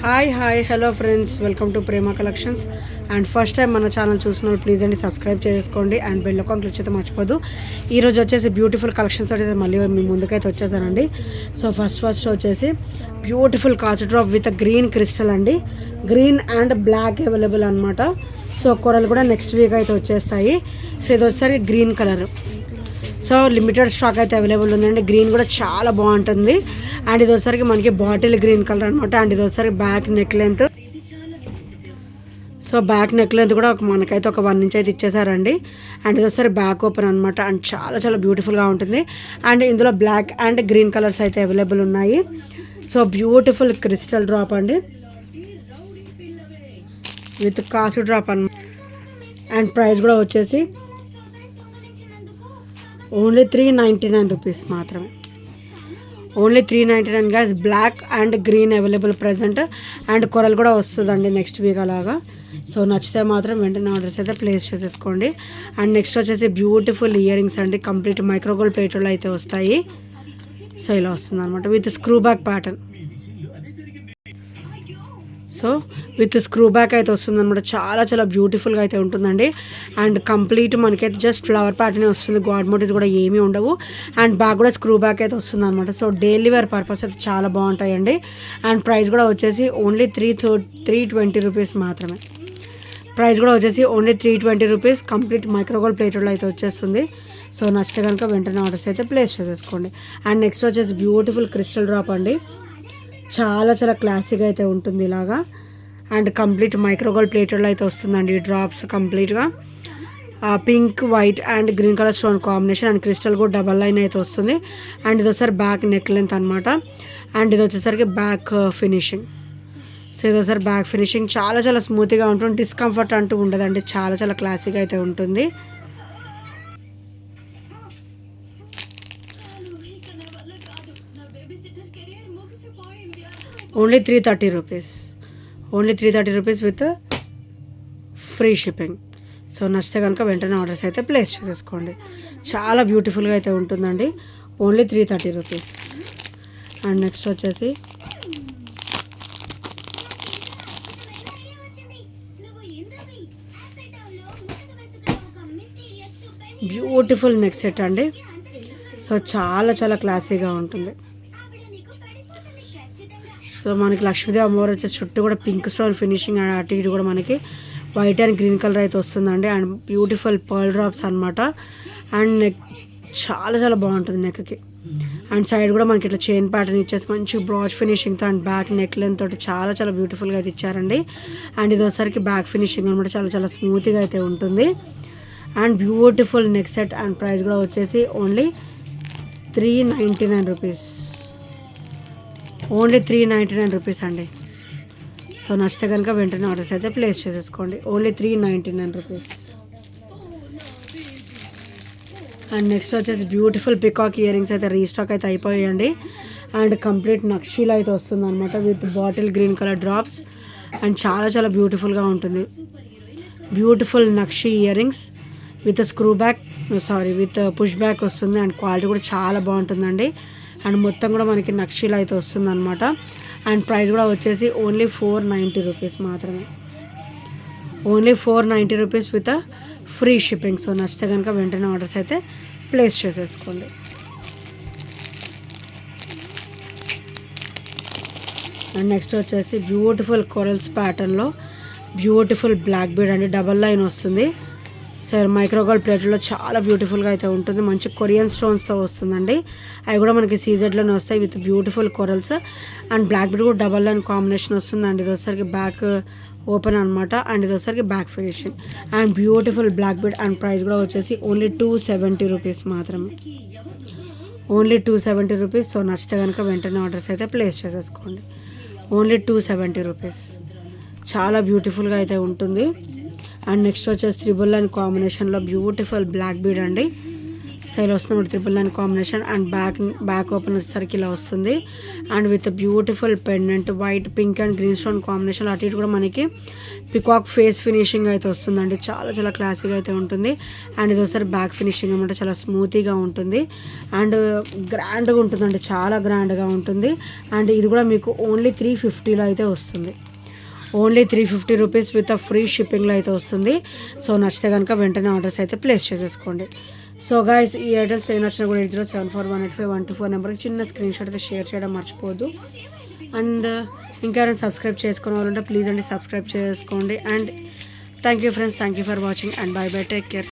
Hi hello friends, welcome to Prema collections. And first time మన channel చూసిన please అండి subscribe చేసుకోండి and bell icon click చేస్తే మర్చిపోదు. ఈరోజు వచ్చేసి బ్యూటిఫుల్ కలెక్షన్స్ అయితే మళ్ళీ మీ ముందుకైతే వచ్చేసానండి. సో ఫస్ట్ వచ్చేసి బ్యూటిఫుల్ కాచు డ్రాప్ విత్ గ్రీన్ క్రిస్టల్ అండి. గ్రీన్ అండ్ బ్లాక్ అవైలబుల్ అనమాట. సో కొరలు కూడా నెక్స్ట్ వీక్ అయితే వచ్చేస్తాయి. సో ఇది వచ్చేసరికి green colour. So limited stock అయితే అవైలబుల్ ఉందండి. గ్రీన్ కూడా చాలా బాగుంటుంది. అండ్ ఇది వచ్చేసరికి మనకి బాటిల్ గ్రీన్ కలర్ అనమాట. అండ్ ఇది వచ్చేసరికి back neck length. So back neck length కూడా మనకైతే ఒక 1 ఇంచ్ అయితే ఇచ్చేసారండి. అండ్ ఇది వచ్చేసరికి బ్యాక్ ఓపెన్ అనమాట. అండ్ చాలా బ్యూటిఫుల్గా ఉంటుంది. అండ్ ఇందులో బ్లాక్ అండ్ గ్రీన్ కలర్స్ అయితే అవైలబుల్ ఉన్నాయి. సో బ్యూటిఫుల్ క్రిస్టల్ డ్రాప్ అండి విత్ కాసు డ్రాప్ అనమాట. అండ్ ప్రైస్ కూడా వచ్చేసి ఓన్లీ 399 రూపీస్ మాత్రమే. Only 399 guys. Black and green available present. And కొరలు కూడా వస్తుందండి నెక్స్ట్ వీక్ అలాగా. సో నచ్చితే మాత్రం వెంటనే ఆర్డర్స్ అయితే ప్లేస్ చేసేసుకోండి. అండ్ నెక్స్ట్ వచ్చేసి బ్యూటిఫుల్ ఇయర్ రింగ్స్ అండి. కంప్లీట్ మైక్రోగోల్డ్ ప్లేట్లో అయితే వస్తాయి. సో ఇలా వస్తుంది అనమాట with screw back pattern. So with screw back అయితే వస్తుంది అనమాట. చాలా బ్యూటిఫుల్గా అయితే ఉంటుందండి. అండ్ కంప్లీట్ మనకైతే జస్ట్ ఫ్లవర్ ప్యాటర్న్ వస్తుంది. గాడ్ మోటివ్స్ కూడా ఏమీ ఉండవు. అండ్ బ్యాక్ కూడా స్క్రూ బ్యాక్ అయితే వస్తుంది అనమాట. సో డైలీ వేర్ పర్పస్ అయితే చాలా బాగుంటాయండి. అండ్ ప్రైస్ కూడా వచ్చేసి ఓన్లీ 320 రూపీస్ మాత్రమే. ప్రైస్ కూడా వచ్చేసి ఓన్లీ 320 రూపీస్. కంప్లీట్ మైక్రోగోల్డ్ ప్లేట్లో అయితే వచ్చేస్తుంది. సో నచ్చితే కనుక వెంటనే ఆర్డర్స్ అయితే ప్లేస్ చేసేసుకోండి. అండ్ నెక్స్ట్ వచ్చేసి బ్యూటిఫుల్ క్రిస్టల్ డ్రాప్ అండి. చాలా క్లాసిక్గా అయితే ఉంటుంది ఇలాగా. అండ్ కంప్లీట్ మైక్రోగోల్డ్ ప్లేట్లో అయితే వస్తుందండి ఈ డ్రాప్స్ కంప్లీట్గా. Pink white and green colour stone combination. And crystal కూడా డబల్ లైన్ అయితే వస్తుంది. అండ్ ఇది వచ్చేసరికి బ్యాక్ నెక్ లెంత్ అనమాట. అండ్ ఇది వచ్చేసరికి బ్యాక్ ఫినిషింగ్. సో ఇది వచ్చేసరికి బ్యాక్ ఫినిషింగ్ చాలా స్మూత్గా ఉంటుంది. డిస్కంఫర్ట్ అంటూ ఉండదండి. చాలా క్లాసిక్గా అయితే ఉంటుంది. Only 330 rupees. Only 330 rupees with free shipping. So నచ్చితే కనుక వెంటనే ఆర్డర్స్ అయితే ప్లేస్ చేసేసుకోండి. చాలా బ్యూటిఫుల్గా అయితే ఉంటుందండి. Only 330 rupees. అండ్ నెక్స్ట్ వచ్చేసి బ్యూటిఫుల్ నెక్ సెట్ అండి. సో చాలా క్లాసీగా ఉంటుంది. సో మనకి లక్ష్మీదేవి అమ్మవారు వచ్చేసి చుట్టూ కూడా పింక్ స్టోన్ ఫినిషింగ్. అండ్ అటు ఇటు కూడా మనకి వైట్ అండ్ గ్రీన్ కలర్ అయితే వస్తుందండి. అండ్ బ్యూటిఫుల్ పర్ల్ డ్రాప్స్ అనమాట. అండ్ నెక్ చాలా బాగుంటుంది నెక్కి. అండ్ సైడ్ కూడా మనకి ఇట్లా చైన్ ప్యాటర్న్ ఇచ్చేసి మంచి బ్రాచ్ ఫినిషింగ్తో అండ్ బ్యాక్ నెక్ లెంత్ తోటి చాలా బ్యూటిఫుల్గా అయితే ఇచ్చారండి. అండ్ ఇది వచ్చేసరికి బ్యాక్ ఫినిషింగ్ అనమాట. చాలా స్మూత్గా అయితే ఉంటుంది. And beautiful neck set. And price కూడా వచ్చేసి ఓన్లీ 399 రూపీస్. ఓన్లీ 399 రూపీస్ అండి. సో నచ్చితే కనుక వెంటనే ఆర్డర్స్ అయితే ప్లేస్ చేసేసుకోండి. Only 399 rupees. అండ్ నెక్స్ట్ వచ్చేసి బ్యూటిఫుల్ పికాక్ ఇయర్ రింగ్స్ అయితే రీస్టాక్ అయితే అయిపోయాయండి. అండ్ కంప్లీట్ నక్షీలో అయితే వస్తుంది అనమాట with bottle green colour drops. And చాలా బ్యూటిఫుల్గా ఉంటుంది. Beautiful nakshi ear rings with screw back with push back వస్తుంది. అండ్ క్వాలిటీ కూడా చాలా బాగుంటుందండి. అండ్ మొత్తం కూడా మనకి నక్షీలో అయితే వస్తుంది అనమాట. అండ్ ప్రైస్ కూడా వచ్చేసి ఓన్లీ 490 రూపీస్ మాత్రమే. Only 490 rupees with free shipping. So నచ్చితే కనుక వెంటనే ఆర్డర్స్ అయితే ప్లేస్ చేసేసుకోండి. అండ్ నెక్స్ట్ వచ్చేసి బ్యూటిఫుల్ కొరల్స్ ప్యాటర్న్లో బ్యూటిఫుల్ బ్లాక్ బీడ్ అండి. డబల్ లైన్ వస్తుంది. సార్ మైక్రోగోల్డ్ ప్లేట్లో చాలా బ్యూటిఫుల్గా అయితే ఉంటుంది. మంచి కొరియన్ స్టోన్స్తో వస్తుందండి. అవి కూడా మనకి సీజెడ్లోనే వస్తాయి with beautiful corals. And black bead కూడా డబల్ లైన్ కాంబినేషన్ వస్తుంది. అండ్ ఇది వచ్చేసరికి బ్యాక్ ఓపెన్ అనమాట. అండ్ ఇది వచ్చేసరికి back finishing. And beautiful black bead. And price కూడా వచ్చేసి ఓన్లీ 270 రూపీస్ మాత్రమే. Only 270 rupees. సో నచ్చితే కనుక వెంటనే ఆర్డర్స్ అయితే ప్లేస్ చేసేసుకోండి. Only 270 rupees. చాలా బ్యూటిఫుల్గా అయితే ఉంటుంది. అండ్ నెక్స్ట్ వచ్చేసి త్రిబుల్ లైన్ కాంబినేషన్లో బ్యూటిఫుల్ బ్లాక్ బీడ్ అండి. సో ఇలా వస్తుంది 999 కాంబినేషన్. అండ్ బ్యాక్ ఓపెన్ వచ్చేసరికి ఇలా వస్తుంది. And with beautiful pendant white pink and green stone combination. అటు ఇటు కూడా మనకి పికాక్ ఫేస్ ఫినిషింగ్ అయితే వస్తుందండి. చాలా చాలా క్లాసీగా అయితే ఉంటుంది. అండ్ ఇది ఒకసారి బ్యాక్ ఫినిషింగ్ అనమాట, చాలా స్మూతీగా ఉంటుంది అండ్ గ్రాండ్గా ఉంటుందండి, చాలా గ్రాండ్గా ఉంటుంది. అండ్ ఇది కూడా మీకు ఓన్లీ 350లో అయితే వస్తుంది. ఓన్లీ 350 రూపీస్ విత్ ఫ్రీ షిప్పింగ్లో అయితే వస్తుంది. సో నచ్చితే కనుక వెంటనే ఆర్డర్స్ అయితే ప్లేస్ చేసేసుకోండి. సో గైస్ ఈ ఐటమ్స్ ఏం నచ్చినా కూడా 8074185124 నెంబర్కి చిన్న స్క్రీన్ షాట్ అయితే షేర్ చేయడం మర్చిపోవద్దు. అండ్ ఇంకా ఎవరైనా సబ్స్క్రైబ్ చేసుకునే వాళ్ళు ఉంటే ప్లీజ్ అండి సబ్స్క్రైబ్ చేసుకోండి. And thank you friends, thank you for watching and by by, take care.